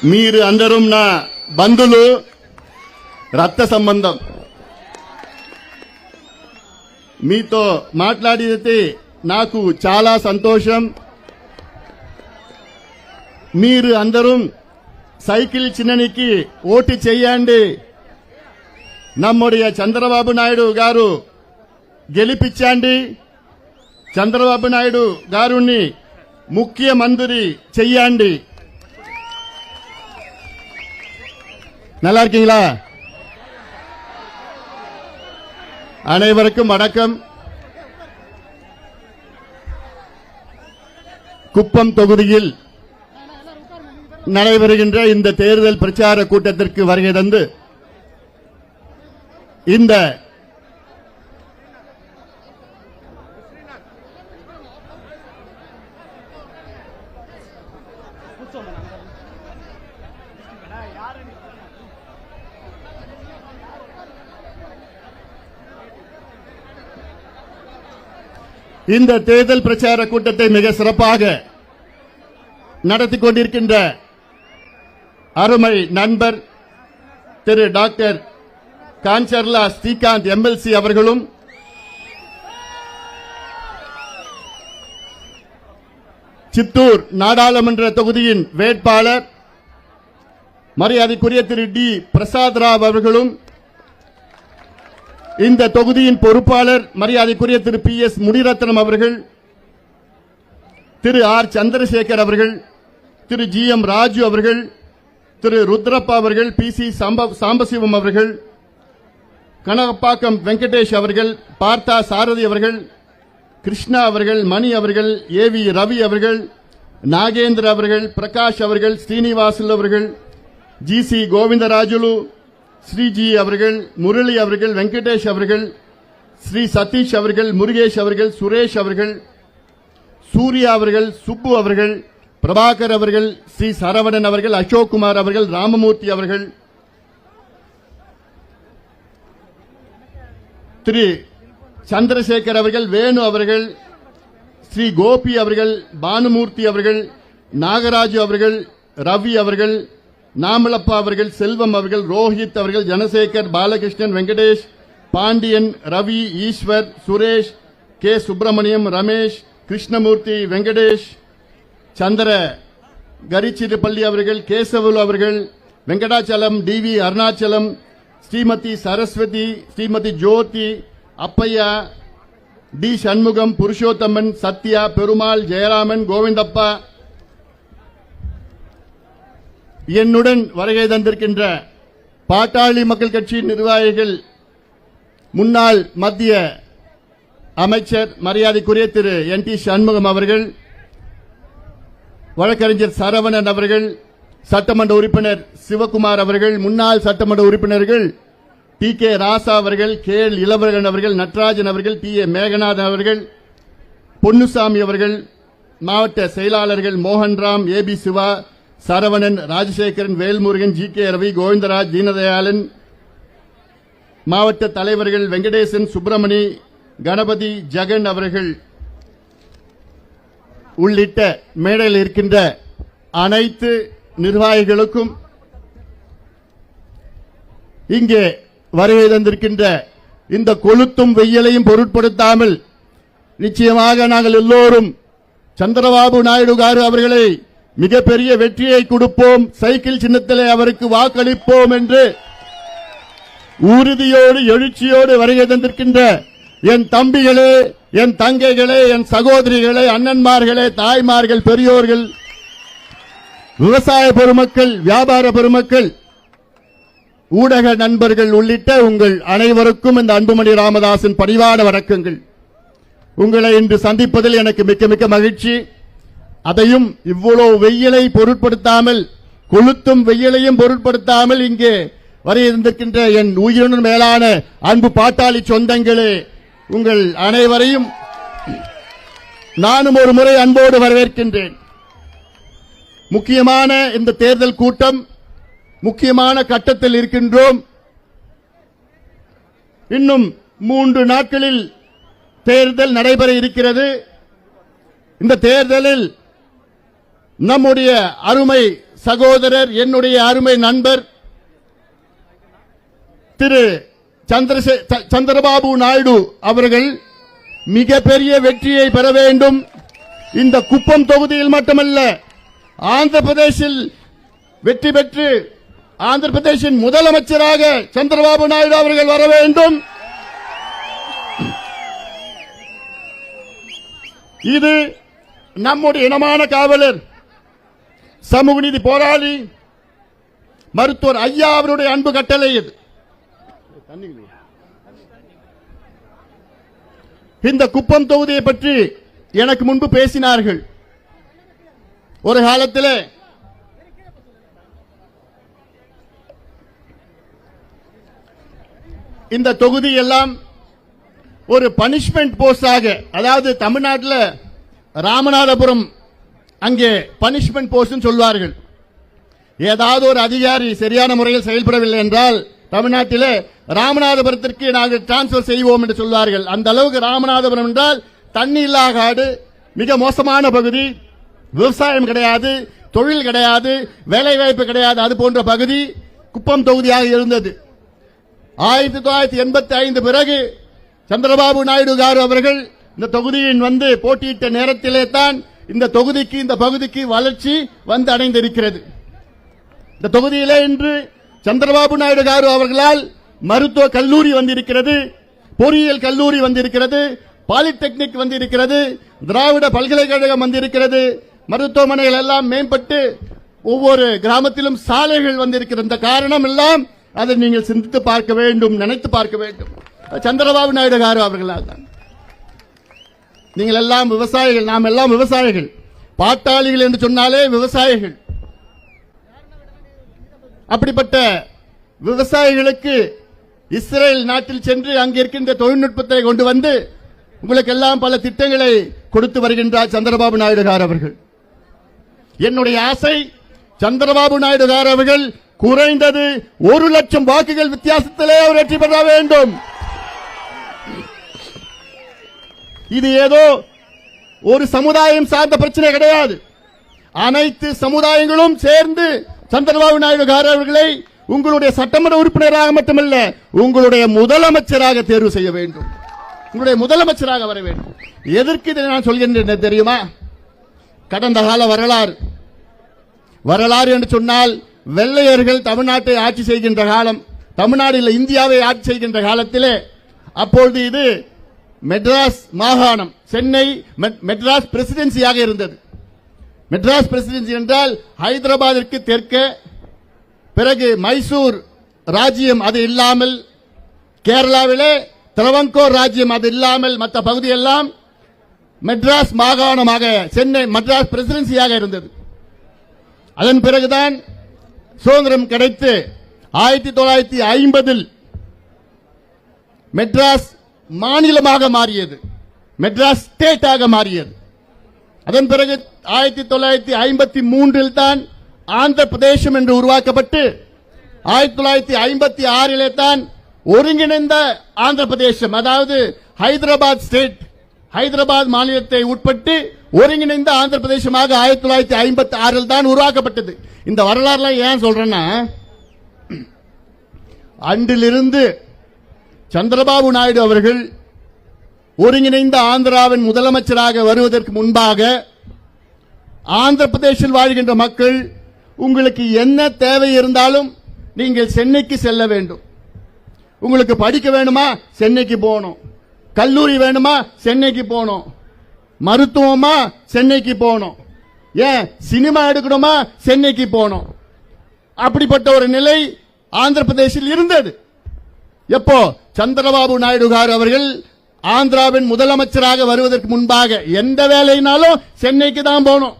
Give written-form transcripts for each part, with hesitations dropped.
మీరు అందరూ నా బంధువులు, రక్త సంబంధం. మీతో మాట్లాడితే నాకు చాలా సంతోషం. మీరు అందరూ సైకిల్ చిన్ననికి ఓటు చేయండి. நம்முடைய చంద్రబాబు నాయుడు గారు గెలిపించండి. చంద్రబాబు నాయుడు గారిని ముఖ్యమంత్రి చెయ్యండి. நல்லா இருக்கீங்களா? அனைவருக்கும் வணக்கம். குப்பம் தொகுதியில் நடைபெறுகின்ற இந்த தேர்தல் பிரச்சார கூட்டத்திற்கு வருகை தந்து இந்த இந்த தேர்தல் பிரச்சார கூட்டத்தை மிக சிறப்பாக நடத்தி கொண்டிருக்கின்ற அருமை நண்பர் திரு டாக்டர் காஞ்சர்லா ஸ்ரீகாந்த் எம்எல்சி அவர்களும் சித்தூர் நாடாளுமன்ற தொகுதியின் வேட்பாளர் மரியாதைக்குரிய திரு டி பிரசாத் ராவ் அவர்களும் இந்த தொகுதியின் பொறுப்பாளர் மரியாதைக்குரிய திரு பி எஸ் முனிரத்னம் அவர்கள், திரு ஆர் சந்திரசேகர் அவர்கள், திரு ஜி எம் ராஜு அவர்கள், திரு ருத்ரப்பா அவர்கள், பி சி சாம்பசிவம் அவர்கள், கனகப்பாக்கம் வெங்கடேஷ் அவர்கள், பார்த்தா சாரதி அவர்கள், கிருஷ்ணா அவர்கள், மணி அவர்கள், ஏ வி ரவி அவர்கள், நாகேந்திர அவர்கள், பிரகாஷ் அவர்கள், ஸ்ரீனிவாசுல் அவர்கள், ஜி சி கோவிந்தராஜுலு, ஸ்ரீஜி அவர்கள், முரளி அவர்கள், வெங்கடேஷ் அவர்கள், ஸ்ரீ சதீஷ் அவர்கள், முருகேஷ் அவர்கள், சுரேஷ் அவர்கள், சூர்யா அவர்கள், சுப்பு அவர்கள், பிரபாகர் அவர்கள், ஸ்ரீ சரவணன் அவர்கள், அசோக் குமார் அவர்கள், ராமமூர்த்தி அவர்கள், திரு சந்திரசேகர் அவர்கள், வேணு அவர்கள், ஸ்ரீ கோபி அவர்கள், பானுமூர்த்தி அவர்கள், நாகராஜு அவர்கள், ரவி அவர்கள், நாமலப்பா அவர்கள், செல்வம் அவர்கள், ரோஹித் அவர்கள், ஜனசேகர், பாலகிருஷ்ணன், வெங்கடேஷ், பாண்டியன், ரவி, ஈஸ்வர், சுரேஷ், கே சுப்பிரமணியம், ரமேஷ், கிருஷ்ணமூர்த்தி, வெங்கடேஷ், சந்திர கரிச்சிறுபள்ளி அவர்கள், கேசவலு அவர்கள், வெங்கடாச்சலம், டி வி அருணாச்சலம், ஸ்ரீமதி சரஸ்வதி, ஸ்ரீமதி ஜோதி, அப்பையா, டி சண்முகம், புருஷோத்தமன், சத்யா, பெருமாள், ஜெயராமன், கோவிந்தப்பா, என்னுடன் வருகை தந்திருக்கின்ற பாட்டாளி மக்கள் கட்சியின் நிர்வாகிகள், முன்னாள் மத்திய அமைச்சர் மரியாதைக்குரிய திரு என் டி சண்முகம் அவர்கள், வழக்கறிஞர் சரவணன் அவர்கள், சட்டமன்ற உறுப்பினர் சிவகுமார் அவர்கள், முன்னாள் சட்டமன்ற உறுப்பினர்கள் டி கே ராசா அவர்கள், கே எல் இளவரகன் அவர்கள், நடராஜன் அவர்கள், டி ஏ மேகநாதன் அவர்கள், பொன்னுசாமி அவர்கள், மாவட்ட செயலாளர்கள் Mohanram, A P Siva, Saravanan, Rajasekaran, Velmurugan, G K Ravi, Govindaraj, Deenadayalan, மாவட்ட தலைவர்கள் வெங்கடேசன், சுப்பிரமணி, கணபதி, ஜெகன் அவர்கள் உள்ளிட்ட மேடையில் இருக்கின்ற அனைத்து நிர்வாகிகளுக்கும், இங்கே வருகை தந்திருக்கின்ற இந்த கொளுத்தும் வெயிலையும் பொருட்படுத்தாமல் நிச்சயமாக நாங்கள் எல்லோரும் சந்திரபாபு நாயுடு காரு அவர்களை மிகப்பெரிய வெற்றியை கொடுப்போம், சைக்கிள் சின்னத்திலே அவருக்கு வாக்களிப்போம் என்று உறுதியோடு எழுச்சியோடு வருகை தந்திருக்கின்ற என் தம்பிகளே, என் தங்கைகளே, என் சகோதரிகளே, அண்ணன்மார்களே, தாய்மார்கள், பெரியோர்கள், விவசாய பெருமக்கள், வியாபார பெருமக்கள், ஊடக நண்பர்கள் உள்ளிட்ட உங்கள் அனைவருக்கும் இந்த அன்புமணி ராமதாசின் பணிவான வணக்கங்கள். உங்களை இன்று சந்திப்பதில் எனக்கு மிக்க மிக்க மகிழ்ச்சி. அதையும் இவ்வளவு வெயிலை பொருட்படுத்தாமல், கொளுத்தும் வெயிலையும் பொருட்படுத்தாமல் இங்கே வருகின்ற என் உயிருடன் மேலான அன்பு பாட்டாளி சொந்தங்களே, உங்கள் அனைவரையும் நானும் ஒரு முறை அன்போடு வரவேற்கின்றேன். முக்கியமான இந்த தேர்தல் கூட்டம் முக்கியமான கட்டத்தில் இருக்கின்றோம். இன்னும் 3 நாட்களில் தேர்தல் நடைபெற இருக்கிறது. இந்த தேர்தலில் நம்முடைய அருமை சகோதரர், என்னுடைய அருமை நண்பர் திரு சந்திரபாபு நாயுடு அவர்கள் மிகப்பெரிய வெற்றியை பெற வேண்டும். இந்த குப்பம் தொகுதியில் மட்டுமல்ல, ஆந்திர பிரதேசில் வெற்றி பெற்று ஆந்திர பிரதேசின் முதலமைச்சராக சந்திரபாபு நாயுடு அவர்கள் வர வேண்டும். இது நம்முடைய இனமான காவலர், சமூக நீதி போராளி மருத்துவர் ஐயா அவருடைய அன்பு கட்டளை. இது இந்த குப்பம் தொகுதியை பற்றி எனக்கு முன்பு பேசினார்கள். ஒரு காலத்தில் இந்த தொகுதி எல்லாம் ஒரு பனிஷ்மெண்ட் போஸ்டாக, அதாவது தமிழ்நாட்டில் ராமநாதபுரம் அங்கே பனிஷ்மெண்ட் போஸ்ட் சொல்வார்கள். ஏதாவது ஒரு அதிகாரி சரியான முறையில் செயல்படவில்லை என்றால் தமிழ்நாட்டிலே ராமநாதபுரத்திற்கு நாங்கள் டிரான்ஸ்பர் செய்வோம் என்று சொல்வார்கள். அந்த அளவுக்கு ராமநாதபுரம் என்றால் தண்ணி இல்லா காடு, மிக மோசமான பகுதி, விவசாயம் கிடையாது, தொழில் கிடையாது, வேலை வாய்ப்பு கிடையாது, அது போன்ற பகுதி குப்பம் தொகுதியாக இருந்தது. 1985 பிறகு சந்திரபாபு நாயுடு காரு அவர்கள் இந்த தொகுதியின் வந்து போட்டியிட்ட நேரத்திலே தான் இந்த தொகுதிக்கு, இந்த பகுதிக்கு வளர்ச்சி வந்து அடைந்திருக்கிறது. இந்த தொகுதியிலே இன்று சந்திரபாபு நாயுடு காரு அவர்களால் மருத்துவ கல்லூரி வந்திருக்கிறது, பொறியியல் கல்லூரி வந்திருக்கிறது, பாலிடெக்னிக் வந்திருக்கிறது, திராவிட பல்கலைக்கழகம் வந்திருக்கிறது, மருத்துவமனைகள் எல்லாம் மேம்பட்டு ஒவ்வொரு கிராமத்திலும் சாலைகள் வந்திருக்கிறது. இந்த காரணம் எல்லாம் அதை நீங்கள் சிந்தித்து பார்க்க வேண்டும், நினைத்து பார்க்க வேண்டும். சந்திரபாபு நாயுடு காரு அவர்களால் தான். நீங்கள் எல்லாம் விவசாயிகள், நாம் எல்லாம் விவசாயிகள், பாட்டாளிகள் என்று சொன்னாலே விவசாயிகள். அப்படிப்பட்ட விவசாயிகளுக்கு இஸ்ரேல் நாட்டில் சென்று அங்கே இருக்கின்ற தொழில்நுட்பத்தை கொண்டு வந்து உங்களுக்கு எல்லாம் பல திட்டங்களை கொடுத்து வருகின்றார் சந்திரபாபு நாயுடு காரு அவர்கள். என்னுடைய ஆசை, சந்திரபாபு நாயுடு காரு அவர்கள் குறைந்தது 1 லட்சம் வாக்குகள் வித்தியாசத்திலே அவர் வெற்றி பெற வேண்டும். இது ஏதோ ஒரு சமுதாயம் சார்ந்த பிரச்சனை கிடையாது. அனைத்து சமுதாயங்களும் சேர்ந்து சந்திரபாபு நாயுடு காரு அவர்களை உங்களுடைய சட்டமன்ற உறுப்பினராக மட்டுமல்ல, உங்களுடைய முதலமைச்சராக தேர்வு செய்ய வேண்டும், உங்களுடைய முதலமைச்சராக வர வேண்டும். எதற்கு இதை நான் சொல்கின்றேன் தெரியுமா? கடந்த கால வரலாறு என்று சொன்னால், வெள்ளையர்கள் தமிழ்நாட்டை ஆட்சி செய்கின்ற காலம், தமிழ்நாடு இந்தியாவை ஆட்சி செய்கின்ற காலத்திலே, அப்பொழுது இது மெட்ராஸ் மாகாணம், சென்னை மெட்ராஸ் பிரசிடென்சியாக இருந்தது. மெட்ராஸ் பிரசிடென்சி என்றால் ஹைதராபாத்திற்கு தெற்கே, பிறகு மைசூர் ராஜ்யம் அது இல்லாமல், கேரளாவிலே திரவங்கோர் ராஜ்யம் அது இல்லாமல் மற்ற பகுதியெல்லாம் மெட்ராஸ் மாகாணமாக, சென்னை மெட்ராஸ் பிரசிடென்சியாக இருந்தது. அதன் பிறகுதான் சுதந்திரம் கிடைத்து 1950 மெட்ராஸ் மாநிலமாக மாறியது, மெட்ராஸ் ஸ்டேட்டாக மாறியது. அதன் பிறகு 1953 தான் ஆந்திர பிரதேசம் என்று உருவாக்கப்பட்டு 1956 தான் ஒருங்கிணைந்த ஆந்திர பிரதேசம், அதாவது ஹைதராபாத் ஸ்டேட், ஹைதராபாத் மாநிலத்தை உட்பட்டு ஒருங்கிணைந்த ஆந்திர பிரதேசமாக 1956 தான் உருவாக்கப்பட்டது. இந்த வரலாறுல ஏன் சொல்றேன்னா, அன்றிலிருந்து சந்திரபாபு நாயுடு அவர்கள் ஒருங்கிணைந்த ஆந்திராவின் முதலமைச்சராக வருவதற்கு முன்பாக ஆந்திர பிரதேசில் வாழ்கின்ற மக்கள், உங்களுக்கு என்ன தேவை இருந்தாலும் நீங்கள் சென்னைக்கு செல்ல வேண்டும். உங்களுக்கு படிக்க வேணுமா சென்னைக்கு போகணும், கல்லூரி வேணுமா சென்னைக்கு போகணும், மருத்துவமா சென்னைக்கு போகணும், ஏன் சினிமா எடுக்கணுமா சென்னைக்கு போகணும். அப்படிப்பட்ட ஒரு நிலை ஆந்திர பிரதேசில் இருந்தது. எப்போ சந்திரபாபு நாயுடு காரு அவர்கள் ஆந்திராவின் முதலமைச்சராக வருவதற்கு முன்பாக எந்த வேலையினாலும் சென்னைக்கு தான் போகணும்.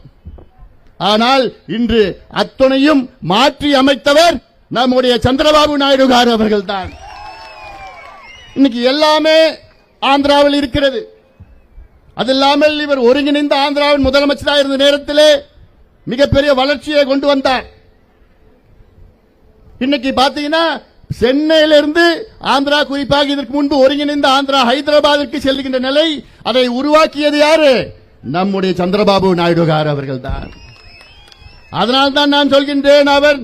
ஆனால் இன்று அத்தனையும் மாற்றி அமைத்தவர் நம்முடைய சந்திரபாபு நாயுடு காரு அவர்கள் தான். இன்னைக்கு எல்லாமே ஆந்திராவில் இருக்கிறது. அது இல்லாமல் இவர் ஒருங்கிணைந்த ஆந்திராவின் முதலமைச்சராக இருந்த நேரத்திலே மிகப்பெரிய வளர்ச்சியை கொண்டு வந்தார். இன்னைக்கு பாத்தீங்கன்னா சென்னையிலிருந்து ஆந்திரா, குறிப்பாக இதற்கு முன்பு ஒருங்கிணைந்த ஆந்திரா ஹைதராபாத்திற்கு செல்கின்ற நிலை, அதை உருவாக்கியது யாரு? நம்முடைய சந்திரபாபு நாயுடு காரு அவர்கள் தான். அதனால்தான் நான் சொல்கின்றேன், அவர்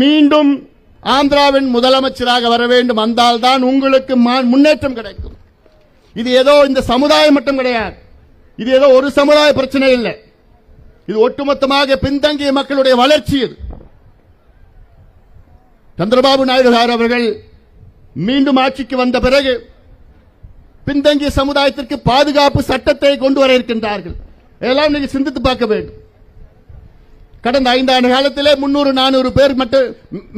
மீண்டும் ஆந்திராவின் முதலமைச்சராக வர வேண்டும். வந்தால்தான் உங்களுக்கு முன்னேற்றம் கிடைக்கும். இது ஏதோ இந்த சமுதாயம் மட்டும் கிடையாது. இது ஏதோ ஒரு சமுதாய பிரச்சனை இல்லை. இது ஒட்டுமொத்தமாக பின்தங்கிய மக்களுடைய வளர்ச்சி. இது சந்திரபாபு நாயுடு அவர்கள் மீண்டும் ஆட்சிக்கு வந்த பிறகு பின்தங்கிய சமுதாயத்திற்கு பாதுகாப்பு சட்டத்தை கொண்டு வர இருக்கின்றார்கள். இதெல்லாம் நீங்க சிந்தித்து பார்க்க வேண்டும். கடந்த 5 ஆண்டு காலத்திலே 300-400 பேர்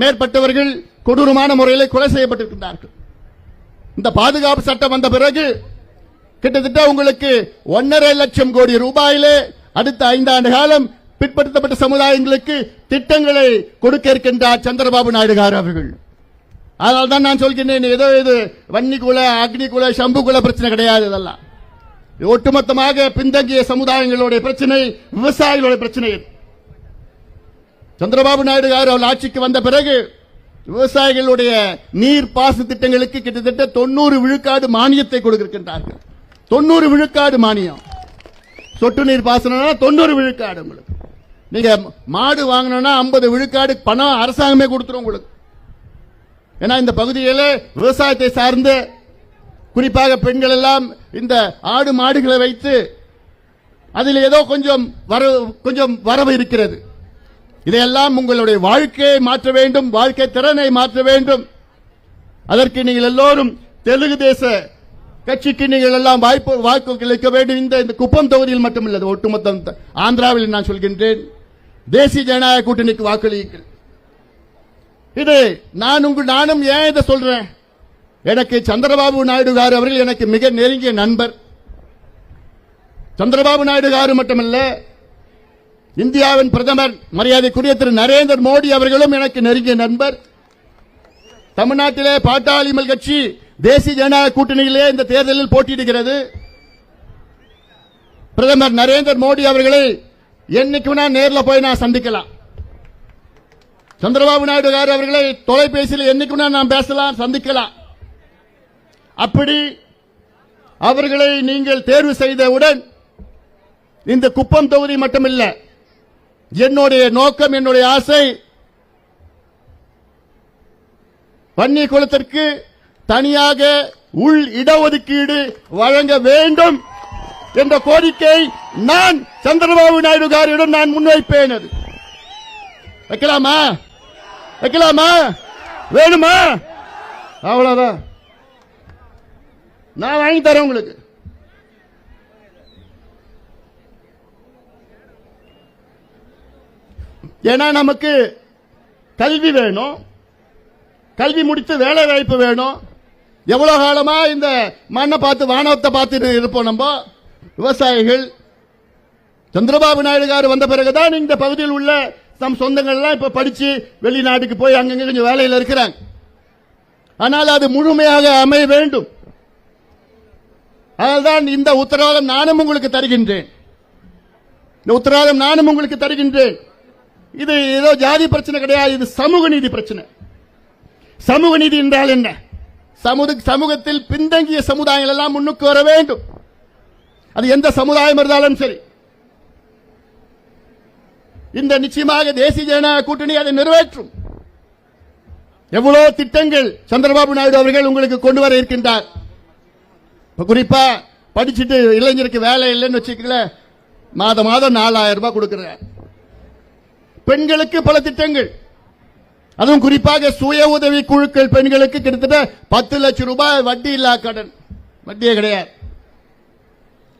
மேற்பட்டவர்கள் கொடூரமான முறையில் கொலை செய்யப்பட்டிருக்கின்றார்கள். இந்த பாதுகாப்பு சட்டம் வந்த பிறகு கிட்டத்தட்ட உங்களுக்கு 1.5 லட்சம் கோடி ரூபாயிலே அடுத்த 5 ஆண்டு காலம் பிற்படுத்தப்பட்ட சமுதாயங்களுக்கு திட்டங்களை கொடுக்க இருக்கின்றார் சந்திரபாபு நாயுடு அவர்கள். அதனால்தான் நான் சொல்கிறேன், ஏதோ இது வன்னிக்குல அக்னிக்குல சம்புக்குல பிரச்சனை கிடையாது. இதெல்லாம் ஒட்டுமொத்தமாக பின்தங்கிய சமுதாயங்களுடைய பிரச்சனை, விவசாயிகளுடைய பிரச்சனை. சந்திரபாபு நாயுடு அவர்கள் ஆட்சிக்கு வந்த பிறகு விவசாயிகளுடைய நீர் பாசன திட்டங்களுக்கு கிட்டத்தட்ட 90 விழுக்காடு மானியத்தை கொடுக்கின்றார்கள். 90 விழுக்காடு மானியம். சொட்டு நீர் பாசனம் 90 விழுக்காடு. உங்களுக்கு நீங்க மாடு வாங்கணும்னா 50 விழுக்காடு பணம் அரசாங்கமே கொடுத்துரும் உங்களுக்கு. ஏன்னா இந்த பகுதியில் விவசாயத்தை சார்ந்த குறிப்பாக பெண்கள் எல்லாம் இந்த ஆடு மாடுகளை வைத்து அதில் ஏதோ கொஞ்சம் வரவு இருக்கிறது. இதையெல்லாம் உங்களுடைய வாழ்க்கையை மாற்ற வேண்டும், வாழ்க்கை திறனை மாற்ற வேண்டும். அதற்கு நீங்கள் எல்லோரும் தெலுங்கு தேச கட்சிக்கு நீங்கள் எல்லாம் வாய்ப்பு அளிக்க வேண்டும். இந்த குப்பம் தொகுதியில் மட்டுமில்லை, ஒட்டுமொத்த ஆந்திராவில் நான் சொல்கின்றேன், தேசிய ஜனநாயக கூட்டணிக்கு வாக்களியுங்கள். இது நானும் ஏன் இதை சொல்றேன், எனக்கு சந்திரபாபு நாயுடு அவர்கள் எனக்கு மிக நெருங்கிய நண்பர். சந்திரபாபு நாயுடு மட்டுமல்ல, இந்தியாவின் பிரதமர் மரியாதைக்குரிய திரு நரேந்திர மோடி அவர்களும் எனக்கு நெருங்கிய நண்பர். தமிழ்நாட்டிலே பாட்டாளிமல் கட்சி தேசிய ஜனநாயக கூட்டணியிலே இந்த தேர்தலில் போட்டியிடுகிறது. பிரதமர் நரேந்திர மோடி அவர்களை என்னைக்கு நேரில் போய் நான் சந்திக்கலாம். சந்திரபாபு நாயுடு அவர்களை தொலைபேசியில் என்னைக்கு நான் பேசலாம், சந்திக்கலாம். அப்படி அவர்களை நீங்கள் தேர்வு செய்தவுடன் இந்த குப்பம் தொகுதி மட்டுமில்ல, என்னுடைய நோக்கம், என்னுடைய ஆசை, வன்னி குலத்திற்கு தனியாக உள் இடஒதுக்கீடு வழங்க வேண்டும் என்ற கோரிக்கை நான் சந்திரபாபு நாயுடு காரிடம் நான் முன்வைப்பேன். அது வைக்கலாமா? வைக்கலாமா? வேணுமா? அவ்வளவுதான். நான் வாங்கி தரேன் உங்களுக்கு. ஏன்னா நமக்கு கல்வி வேணும், கல்வி முடித்து வேலை வாய்ப்பு வேணும். எவ்வளவு காலமா இந்த மண்ணை பார்த்து வானத்தை பார்த்து இருப்போம் நம்ம விவசாயிகள். சந்திரபாபு நாயுடு வந்த பிறகுதான் இந்த பகுதியில் உள்ள நம் சொந்தங்கள்லாம் இப்ப படிச்சு வெளிநாட்டுக்கு போய் அங்கங்க கொஞ்சம் வேலையில் இருக்கிறாங்க. ஆனால் அது முழுமையாக அமைய வேண்டும். அதனால்தான் இந்த உத்தரவாதம் நானும் உங்களுக்கு தருகின்றேன். இந்த உத்தரவாதம் நானும் உங்களுக்கு தருகின்றேன். இது ஏதோ ஜாதி பிரச்சனை கிடையாது, இது சமூக நீதி பிரச்சனை. சமூக நீதி என்றால் என்ன? சமூகத்தில் பின்தங்கிய சமுதாயங்கள் எல்லாம் முன்னுக்கு வர வேண்டும். அது எந்த சமுதாயம் இருந்தாலும் சரி. இந்த நிச்சயமாக தேசிய ஜனநாயக கூட்டணி அதை நிறைவேற்றும். எவ்வளவு திட்டங்கள் சந்திரபாபு நாயுடு அவர்கள் உங்களுக்கு கொண்டு வர இருக்கின்றார். குறிப்பா படிச்சுட்டு இளைஞருக்கு வேலை இல்லைன்னு வச்சுக்கல, மாதம் 4000 ரூபாய் கொடுக்கிறார். பெண்களுக்கு பல திட்டங்கள், அதுவும் குறிப்பாக சுய உதவி குழுக்கள் பெண்களுக்கு கிட்டத்தட்ட 10 லட்சம் ரூபாய் வட்டி இல்லா கடன், வட்டியே கிடையாது.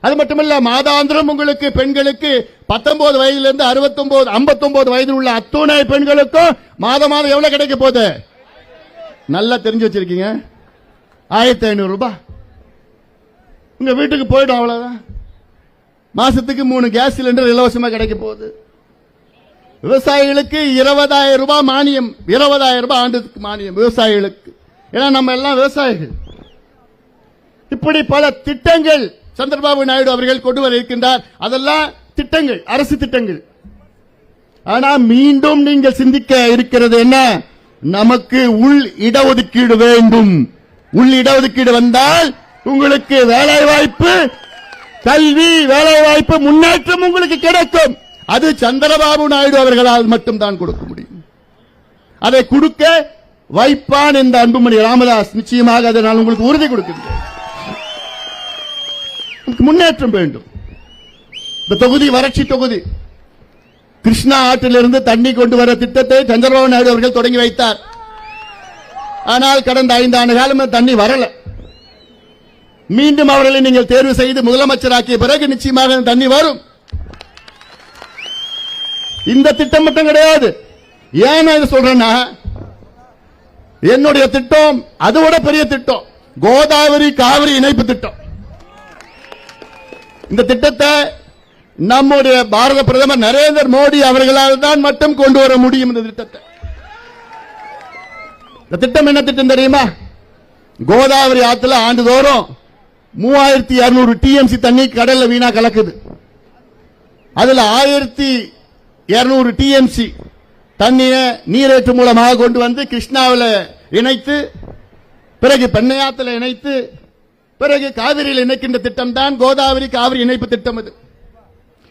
அது மட்டுமல்ல, மாதாந்திரம் உங்களுக்கு பெண்களுக்கு 19 வயதிலிருந்து 59 வயதில் உள்ள அத்துணை பெண்களுக்கும் மாதம் எவ்வளவு கிடைக்க போகுது? நல்லா தெரிஞ்சு வச்சிருக்கீங்க, 1500 ரூபாய் உங்க வீட்டுக்கு போயிடும். அவ்வளவுதான். மாசத்துக்கு 3 கேஸ் சிலிண்டர் இலவசமா கிடைக்க போகுது. விவசாயிகளுக்கு 20,000 ரூபாய் மானியம், 20,000 ரூபாய் ஆண்டுக்கு மானியம் விவசாயிகளுக்கு. ஏன்னா நம்ம எல்லாம் விவசாயிகள். இப்படி பல திட்டங்கள் சந்திரபாபு நாயுடு அவர்கள் கொண்டு வர இருக்கின்றார். அதெல்லாம் திட்டங்கள், அரசு திட்டங்கள். ஆனா மீண்டும் நீங்கள் சிந்திக்க இருக்கிறது என்ன? நமக்கு உள் இடஒதுக்கீடு வேண்டும். உள் இடஒதுக்கீடு வந்தால் உங்களுக்கு வேலை வாய்ப்பு, கல்வி, வேலை வாய்ப்பு, முன்னேற்றம் உங்களுக்கு கிடைக்கும். அது சந்திரபாபு நாயுடு அவர்களால் மட்டும்தான் கொடுக்க முடியும். அதை கொடுக்க வைப்பான் இந்த அன்புமணி ராமதாஸ் நிச்சயமாக அதை நான் உங்களுக்கு உறுதி கொடுக்கின்றேன். முன்னேற்றம் வேண்டும். இந்த தொகுதி வறட்சி தொகுதி. கிருஷ்ணா ஆற்றிலிருந்து தண்ணி கொண்டு வர திட்டத்தை சந்திரபாபு நாயுடு அவர்கள் தொடங்கி வைத்தார். ஆனால் கடந்த 5 ஆண்டு காலம் தண்ணி வரல. மீண்டும் அவர்களை நீங்கள் தேர்வு செய்து முதலமைச்சராக்கிய பிறகு நிச்சயமாக தண்ணி வரும். இந்த திட்டம் மட்டும் கிடையாது. ஏன் நான் இதை சொல்றேன்னா, என்னுடைய திட்டம் அதோட பெரிய திட்டம், கோதாவரி காவிரி இணைப்பு திட்டம். இந்த திட்டத்தை நம்முடைய பாரத பிரதமர் நரேந்திர மோடி அவர்களால் தான் மட்டும் கொண்டு வர முடியும். இந்த திட்டத்தை, இந்த திட்டம் என்ன திட்டம் தெரியுமா? கோதாவரி ஆத்துல ஆண்டுதோறும் 3200 டிஎம்சி தண்ணி கடல்ல வீணா கலக்குது. அதுல 1200 டிஎம்சி தண்ணியை நீரேற்று மூலமாக கொண்டு வந்து கிருஷ்ணாவில் இணைத்து, பிறகு பெண்ணையாத்துல இணைத்து, பிறகு காவிரியில் இணைக்கின்ற திட்டம் தான் கோதாவரி காவிரி இணைப்பு திட்டம்.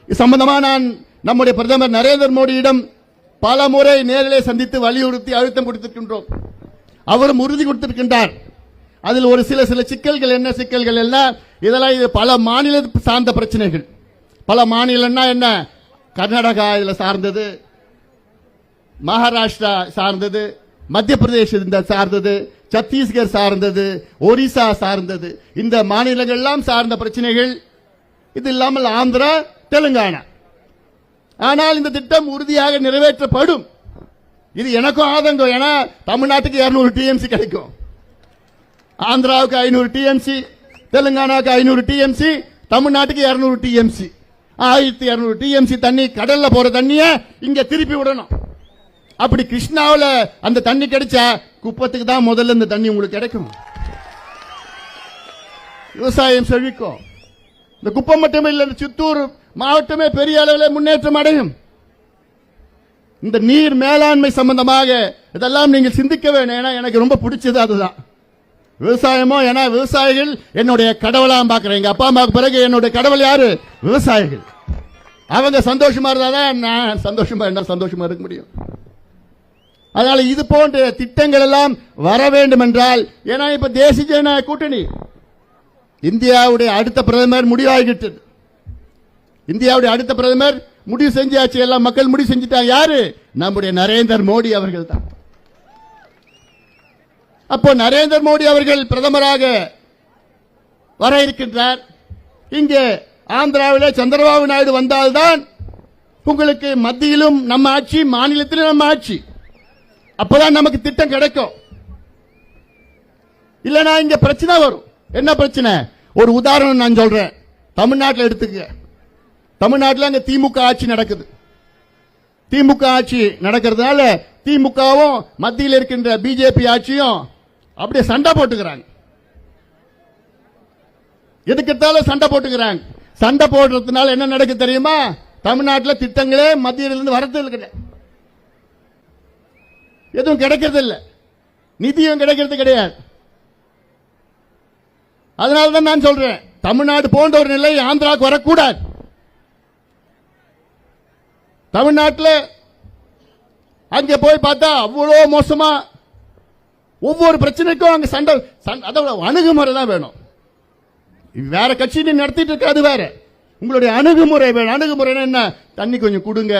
இது சம்பந்தமா நான் நம்முடைய பிரதமர் நரேந்திர மோடியிடம் பல முறை நேரிலே சந்தித்து வலியுறுத்தி அழுத்தம் கொடுத்திருக்கின்றோம். அவரும் உறுதி கொடுத்திருக்கின்றார். அதில் ஒரு சில சிக்கல்கள், என்ன சிக்கல்கள் எல்லாம், இதெல்லாம் இது பல மாநில சார்ந்த பிரச்சனைகள். பல மாநிலம்னா என்ன, கர்நாடகா இதுல சார்ந்தது, மகாராஷ்டிரா சார்ந்தது, மத்திய பிரதேச சார்ந்தது, சத்தீஸ்கர் சார்ந்தது, ஒரிசா சார்ந்தது. இந்த மாநிலங்கள் எல்லாம் சார்ந்த பிரச்சனைகள். இது இல்லாமல் ஆந்திரா, தெலுங்கானா. ஆனால் இந்த திட்டம் உறுதியாக நிறைவேற்றப்படும். இது எனக்கும் ஆதங்கம். ஏன்னா தமிழ்நாட்டுக்கு 200 டிஎம்சி கிடைக்கும், ஆந்திராவுக்கு 500 டிஎம்சி, தெலுங்கானாவுக்கு 500 டிஎம்சி, தமிழ்நாட்டுக்கு 200 டிஎம்சி. 1200 டிஎம்சி தண்ணி கடல்ல போற தண்ணிய இங்க திருப்பி விடணும். அப்படி கிருஷ்ணாவில் அந்த தண்ணி கிடைச்சா குப்பத்துக்கு தான் முதல்ல இந்த தண்ணி உங்களுக்கு கிடைக்கும். விவசாயம் செழிக்கும். இந்த குப்பம் மட்டுமே இல்லை, சித்தூர் மாவட்டமே பெரிய அளவில் முன்னேற்றம் அடையும். இந்த நீர் மேலாண்மை சம்பந்தமாக இதெல்லாம் நீங்கள் சிந்திக்க வேண்டும். ஏன்னா எனக்கு ரொம்ப பிடிச்சது அதுதான் விவசாயமோ. ஏன்னா விவசாயிகள் என்னுடைய கடவுளா பார்க்கிறேன். எங்க அப்பா அம்மாவுக்கு பிறகு என்னுடைய கடவுள் யாரு? விவசாயிகள். அவங்க சந்தோஷமா இருந்தாதான் நான் சந்தோஷமா இருக்க முடியும். அதனால இது போன்ற திட்டங்கள் எல்லாம் வர வேண்டும் என்றால், ஏன்னா இப்ப தேசிய ஜனநாயக கூட்டணி, இந்தியாவுடைய அடுத்த பிரதமர் முடிவாகிவிட்டது. இந்தியாவுடைய அடுத்த பிரதமர் முடிவு செஞ்சாச்சு. எல்லாம் மக்கள் முடிவு செஞ்சுட்டாங்க. யாரு? நம்முடைய நரேந்திர மோடி அவர்கள் தான். அப்போ நரேந்திர மோடி அவர்கள் பிரதமராக வர இருக்கின்றார். இங்கே ஆந்திராவில் சந்திரபாபு நாயுடு வந்தால்தான் உங்களுக்கு மத்தியிலும் நம்ம ஆட்சி, மாநிலத்திலும் நம்ம ஆட்சி. அப்பதான் நமக்கு திட்டம் கிடைக்கும். இல்லனா இங்க பிரச்சனை வரும். என்ன பிரச்சனை? ஒரு உதாரணம் நான் சொல்றேன். தமிழ்நாட்டில் எடுத்துக்க. தமிழ்நாட்டில் அங்க திமுக ஆட்சி நடக்குது. திமுக ஆட்சி நடக்கிறதுனால திமுகவும் மத்தியில் இருக்கின்ற பிஜேபி ஆட்சியும் அப்படியே சண்டை போட்டுக்கிறாங்க. எதுக்கெடுத்தாலும் சண்டை போட்டுக்கிறாங்க. சண்டை போடுறதுனால என்ன நடக்கு தெரியுமா? தமிழ்நாட்டில் திட்டங்களே மத்தியிலிருந்து வரது கிடையாது, எதுவும் கிடைக்கிறது இல்லை, நிதியும் கிடைக்கிறது கிடையாது. அதனால்தான் நான் சொல்றேன், தமிழ்நாடு போன்ற ஒரு நிலை ஆந்திராவுக்கு வரக்கூடாது. தமிழ்நாட்டில் அங்க போய் பார்த்தா அவ்வளோ மோசமா, ஒவ்வொரு பிரச்சனைக்கும் அங்க சண்டை. அதோட அணுகுமுறை தான் வேணும். வேற கட்சி நீ நடத்திட்டு இருக்காது வேற. உங்களுடைய அணுகுமுறை வேணும். அணுகுமுறை என்ன? தண்ணி கொஞ்சம் கொடுங்க,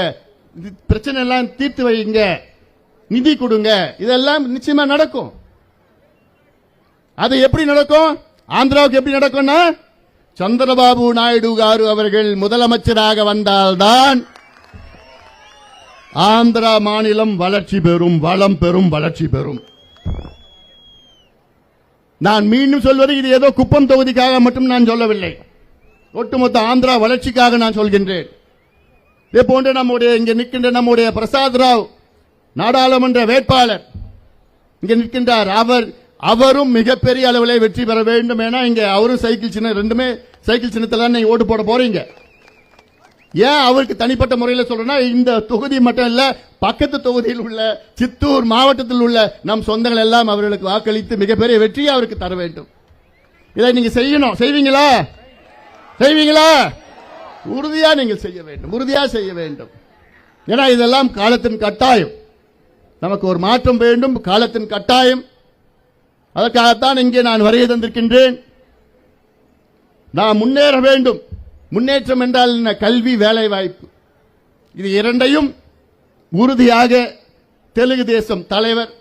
பிரச்சனை எல்லாம் தீர்த்து வைங்க, நிதி கொடுங்க, இதெல்லாம் நிச்சயமா நடக்கும். அது எப்படி நடக்கும்? ஆந்திராவுக்கு எப்படி நடக்கும்னா, சந்திரபாபு நாயுடு காரு அவர்கள் முதலமைச்சராக வந்தால்தான் ஆந்திரா மாநிலம் வளர்ச்சி பெறும், வளம் பெறும், வளர்ச்சி பெறும். நான் மீண்டும் சொல்வது, இது ஏதோ குப்பம் தொகுதிக்காக மட்டும் நான் சொல்லவில்லை, ஒட்டுமொத்த ஆந்திரா வளர்ச்சிக்காக நான் சொல்கின்றேன். இதே போன்று நம்முடைய இங்கே நிற்கின்ற நம்முடைய பிரசாத் ராவ் நாடாளுமன்ற வேட்பாளர் இங்கே நிற்கின்றார். அவரும் மிகப்பெரிய அளவில் வெற்றி பெற வேண்டும். ஏன்னா இங்க அவரும் சைக்கிள் சின்னம், ரெண்டுமே சைக்கிள் சின்னத்தில் நீங்க ஓட்டு போட போறீங்க. ஏன் அவருக்கு தனிப்பட்ட முறையில் சொல்றேன்னா, இந்த தொகுதி மட்டும் இல்ல, பக்கத்து தொகுதியில் உள்ள சித்தூர் மாவட்டத்தில் உள்ள நம் சொந்தங்கள் எல்லாம் அவர்களுக்கு வாக்களித்து மிகப்பெரிய வெற்றியை அவருக்கு தர வேண்டும். இதை நீங்க செய்யணும். செய்வீங்களா? செய்வீங்களா? உறுதியா நீங்கள் செய்ய வேண்டும், உறுதியா செய்ய வேண்டும். ஏன்னா இதெல்லாம் காலத்தின் கட்டாயம். நமக்கு ஒரு மாற்றம் வேண்டும், காலத்தின் கட்டாயம். அதற்காகத்தான் இங்கே நான் வருகை தந்திருக்கின்றேன். நான் முன்னேற வேண்டும். முன்னேற்றம் என்றால் என்ன? கல்வி, வேலை வாய்ப்பு, இது இரண்டையும் உறுதியாக தெலுங்கு தேசம் தலைவர்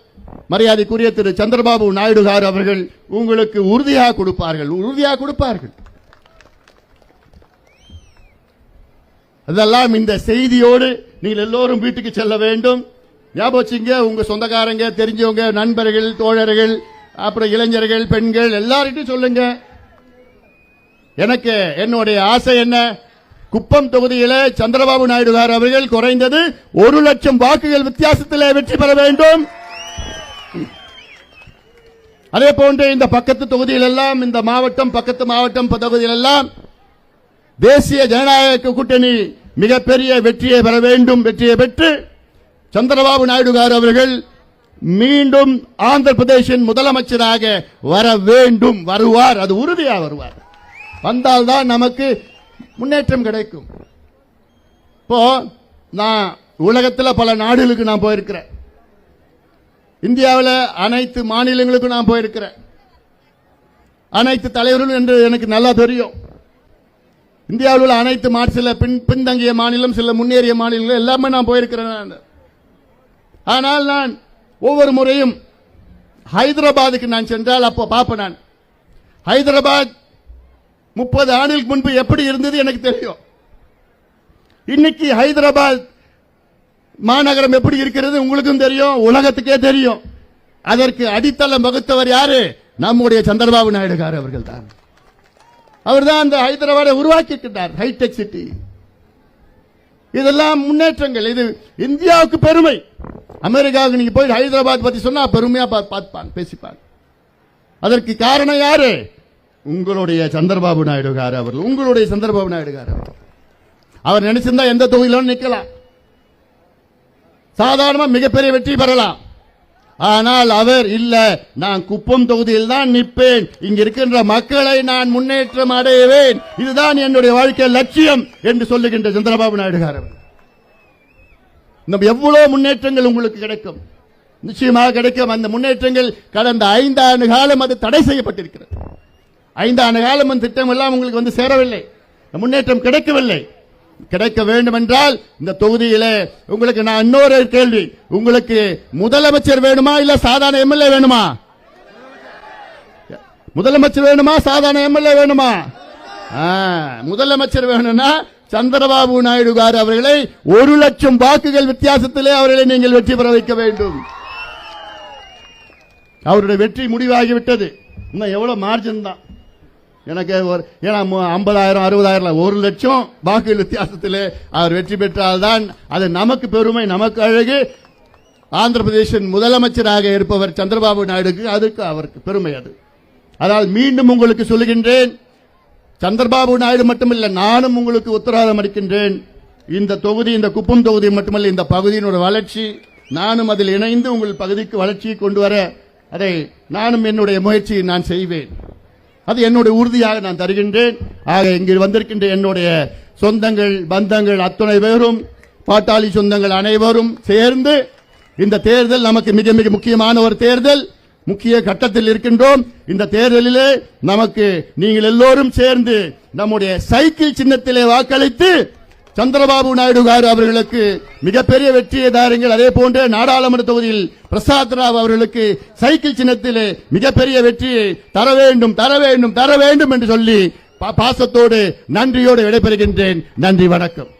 மரியாதைக்குரிய திரு சந்திரபாபு நாயுடு கார் அவர்கள் உங்களுக்கு உறுதியாக கொடுப்பார்கள், உறுதியாக கொடுப்பார்கள். அதெல்லாம் இந்த செய்தியோடு நீங்கள் எல்லோரும் வீட்டுக்கு செல்ல வேண்டும். ஞாபகம் வச்சுங்க, உங்க சொந்தக்காரங்க, தெரிஞ்சவங்க, நண்பர்கள், தோழர்கள், அப்புறம் இளைஞர்கள், பெண்கள் எல்லார்கிட்டையும் சொல்லுங்க. எனக்கு என்னுடைய ஆசை என்ன? குப்பம் தொகுதியில சந்திரபாபு நாயுடு அவர்கள் குறைந்தது 1,00,000 வாக்குகள் வித்தியாசத்தில் வெற்றி பெற வேண்டும். அதே போன்று இந்த பக்கத்து தொகுதியில் எல்லாம், இந்த மாவட்டம், பக்கத்து மாவட்டம் தொகுதியில் எல்லாம் தேசிய ஜனநாயக கூட்டணி மிகப்பெரிய வெற்றியை பெற வேண்டும். வெற்றியை பெற்று சந்திரபாபு நாயுடு அவர்கள் மீண்டும் ஆந்திர பிரதேசின் முதலமைச்சராக வர வேண்டும். வருவார், அது உறுதியாக வருவார். வந்தால்தான் நமக்கு முன்னேற்றம் கிடைக்கும். இப்போ நான் உலகத்தில் பல நாடுகளுக்கு நான் போயிருக்கிறேன். இந்தியாவில் அனைத்து மாநிலங்களுக்கும் நான் போயிருக்கிறேன். அனைத்து தலைவர்களும் என்று எனக்கு நல்லா தெரியும். இந்தியாவில் உள்ள அனைத்து சில பின்தங்கிய மாநிலம், சில முன்னேறிய மாநிலங்கள் எல்லாமே நான் போயிருக்கிறேன். ஆனால் நான் ஒவ்வொரு முறையும் ஹைதராபாத்துக்கு நான் சென்றால் அப்போ பார்ப்பேன். நான் ஹைதராபாத் 30 ஆண்டுகளுக்கு முன்பு எப்படி இருந்தது எனக்கு தெரியும். இன்னைக்கு ஹைதராபாத் மாநகரம் எப்படி இருக்கிறது உங்களுக்கும் தெரியும், உலகத்துக்கே தெரியும். அதற்கு அடித்தளம் வகுத்தவர் யாரு? நம்முடைய சந்திரபாபு நாயுடு அவர்கள் தான். அவர்தான் அந்த ஹைதராபாத்தை உருவாக்கிட்டார், ஹைடெக் சிட்டி. இதெல்லாம் முன்னேற்றங்கள். இது இந்தியாவுக்கு பெருமை. அமெரிக்காவுக்கு நீங்க போய் ஹைதராபாத் பத்தி சொன்னா பெருமையா பார்ப்பாங்க, பேசிப்பாங்க. அதற்கு காரணம் யாரு? உங்களுடைய சந்திரபாபு நாயுடு அவர்கள், உங்களுடைய சந்திரபாபு நாயுடு அவர்கள். அவர் நினைச்சிருந்தா எந்த தொகுதியிலும் நிக்கலாம், சாதாரணமா மிகப்பெரிய வெற்றி பெறலாம். ஆனால் அவர் இல்ல, நான் குப்பம் தொகுதியில் தான் நிற்பேன், இங்க இருக்கின்ற மக்களை நான் முன்னேற்றம் அடைவேன், இதுதான் என்னுடைய வாழ்க்கை லட்சியம் என்று சொல்லுகின்ற சந்திரபாபு நாயுடு அவர்கள். எவ்வளவு முன்னேற்றங்கள் உங்களுக்கு கிடைக்கும், நிச்சயமாக கிடைக்கும். அந்த முன்னேற்றங்கள் கடந்த 5 ஆண்டு காலம் அது தடை செய்யப்பட்டிருக்கிறது. 5 ஆண்டு காலம் அந்த திட்டம் எல்லாம் உங்களுக்கு வந்து சேரவில்லை, முன்னேற்றம் கிடைக்கவில்லை. கிடைக்க வேண்டும் என்றால் இந்த தொகுதியிலே உங்களுக்கு நான் இன்னொரு கேள்வி, உங்களுக்கு முதலமைச்சர் வேணுமா இல்ல சாதாரண எம்எல்ஏ வேணுமா? முதலமைச்சர் வேணுமா சாதாரண எம்எல்ஏ வேணுமா? முதலமைச்சர் வேணும்னா சந்திரபாபு நாயுடு அவர்களை 1,00,000 வாக்குகள் வித்தியாசத்திலே அவர்களை நீங்கள் வெற்றி பெற வைக்க வேண்டும். அவருடைய வெற்றி முடிவாகிவிட்டது. இன்னும் எவ்வளவு மார்ஜின் தான் எனக்கு, 50,000 60,000 1,00,000 வாக்குகள் வித்தியாசத்திலே அவர் வெற்றி பெற்றால்தான் அது நமக்கு பெருமை, நமக்கு அழகு. ஆந்திர பிரதேசின் முதலமைச்சராக இருப்பவர் சந்திரபாபு நாயுடுக்கு, அதுக்கு அவருக்கு பெருமை. அது அதாவது மீண்டும் உங்களுக்கு சொல்லுகின்றேன், சந்திரபாபு நாயுடு மட்டுமில்லை, நானும் உங்களுக்கு உத்தரவாதம் அளிக்கின்றேன். இந்த தொகுதி, இந்த குப்பம் தொகுதி மட்டுமல்ல, இந்த பகுதியினுடைய வளர்ச்சி, நானும் அதில் இணைந்து உங்கள் பகுதிக்கு வளர்ச்சியை கொண்டு வர அதை நானும் என்னுடைய முயற்சியை நான் செய்வேன். அது என்னுடைய உறுதியாக நான் தருகின்றேன். ஆக இங்கு வந்திருக்கின்ற என்னுடைய சொந்தங்கள், பந்தங்கள் அத்தனை பேரும், பாட்டாளி சொந்தங்கள் அனைவரும் சேர்ந்து இந்த தேர்தல் நமக்கு மிக மிக முக்கியமான ஒரு தேர்தல், முக்கிய கட்டத்தில் இருக்கின்றோம். இந்த தேர்தலிலே நமக்கு நீங்கள் எல்லோரும் சேர்ந்து நம்முடைய சைக்கிள் சின்னத்திலே வாக்களித்து சந்திரபாபு நாயுடு அவர்களுக்கு மிகப்பெரிய வெற்றியை தாருங்கள். அதே போன்று நாடாளுமன்ற தொகுதியில் பிரசாத் ராவ் அவர்களுக்கு சைக்கிள் சின்னத்திலே மிகப்பெரிய வெற்றியை தர வேண்டும், தர வேண்டும், தர வேண்டும் என்று சொல்லி பாசத்தோடு நன்றியோடு விடைபெறுகின்றேன். நன்றி, வணக்கம்.